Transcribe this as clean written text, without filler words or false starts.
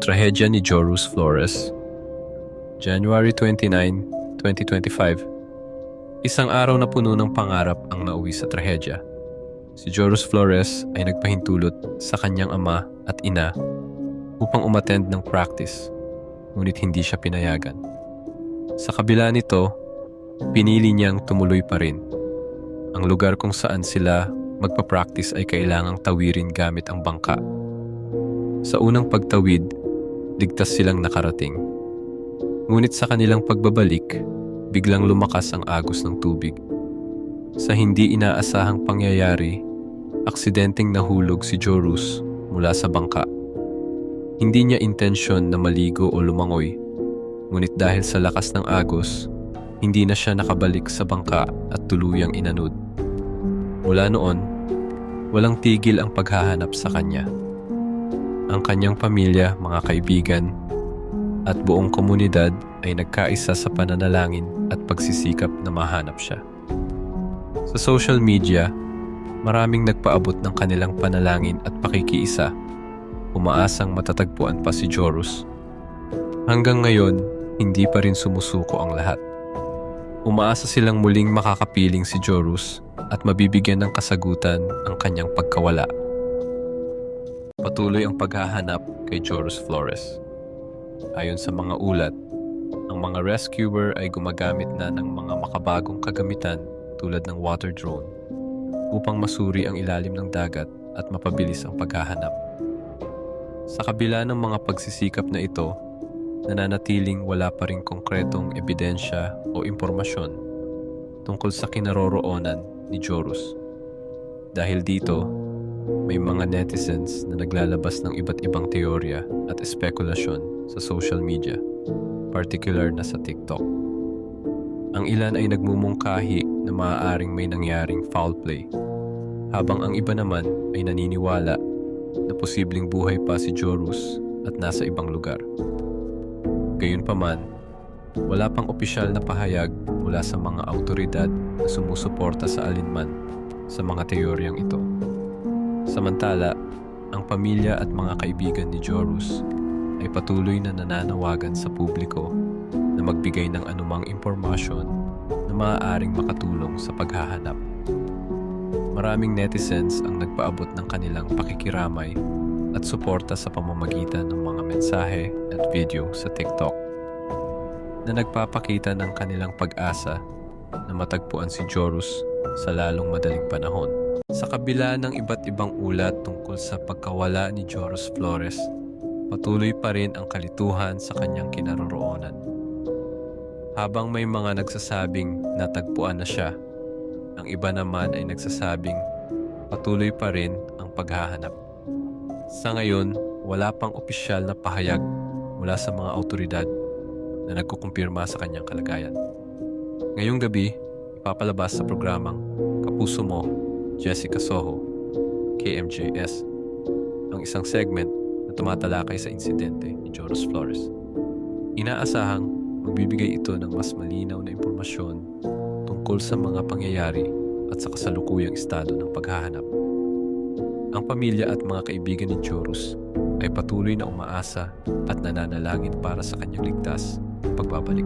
trahedya ni Jorus Flores. January 29, 2025. Isang araw na puno ng pangarap ang nauwi sa trahedya. Si Jorus Flores ay nagpahintulot sa kanyang ama at ina upang umattend ng practice, ngunit hindi siya pinayagan. Sa kabila nito, pinili niyang tumuloy pa rin. Ang lugar kung saan sila magpa-practice ay kailangang tawirin gamit ang bangka. Sa unang pagtawid, ligtas silang nakarating. Ngunit sa kanilang pagbabalik, biglang lumakas ang agos ng tubig. Sa hindi inaasahang pangyayari, aksidenteng nahulog si Jorus mula sa bangka. Hindi niya intensyon na maligo o lumangoy, ngunit dahil sa lakas ng agos, hindi na siya nakabalik sa bangka at tuluyang inanod. Mula noon, walang tigil ang paghahanap sa kanya. Ang kanyang pamilya, mga kaibigan, at buong komunidad ay nagkaisa sa pananalangin at pagsisikap na mahanap siya. Sa social media, maraming nagpaabot ng kanilang panalangin at pakikiisa, umaasang matatagpuan pa si Jorus. Hanggang ngayon, hindi pa rin sumusuko ang lahat. Umaasa silang muling makakapiling si Jorus at mabibigyan ng kasagutan ang kanyang pagkawala. Patuloy ang paghahanap kay Jorus Flores. Ayon sa mga ulat, ang mga rescuer ay gumagamit na ng mga makabagong kagamitan tulad ng water drone upang masuri ang ilalim ng dagat at mapabilis ang paghahanap. Sa kabila ng mga pagsisikap na ito, nananatiling wala pa ring konkretong ebidensya o impormasyon tungkol sa kinaroroonan ni Jorus. Dahil dito, may mga netizens na naglalabas ng iba't ibang teorya at espekulasyon sa social media, particular na sa TikTok. Ang ilan ay nagmumungkahi na maaaring may nangyaring foul play, habang ang iba naman ay naniniwala na posibleng buhay pa si Jorus at nasa ibang lugar. Gayunpaman, wala pang opisyal na pahayag mula sa mga awtoridad na sumusuporta sa alinman sa mga teoryang ito. Samantala, ang pamilya at mga kaibigan ni Jorus ay patuloy na nananawagan sa publiko na magbigay ng anumang impormasyon na maaaring makatulong sa paghahanap. Maraming netizens ang nagpaabot ng kanilang pakikiramay at suporta sa pamamagitan ng mga mensahe at video sa TikTok na nagpapakita ng kanilang pag-asa na matagpuan si Jorus sa lalong madaling panahon. Sa kabila ng iba't ibang ulat tungkol sa pagkawala ni Jorus Flores, patuloy pa rin ang kalituhan sa kanyang kinaroroonan. Habang may mga nagsasabing natagpuan na siya, ang iba naman ay nagsasabing patuloy pa rin ang paghahanap. Sa ngayon, wala pang opisyal na pahayag mula sa mga awtoridad na nagkukumpirma sa kanyang kalagayan. Ngayong gabi, ipapalabas sa programang Kapuso Mo, Jessica Soho, KMJS, ang isang segment na tumatalakay sa insidente ni Jorus Flores. Inaasahang magbibigay ito ng mas malinaw na impormasyon tungkol sa mga pangyayari at sa kasalukuyang estado ng paghahanap. Ang pamilya at mga kaibigan ni Jorus ay patuloy na umaasa at nananalangin para sa kanyang ligtas pagbabalik.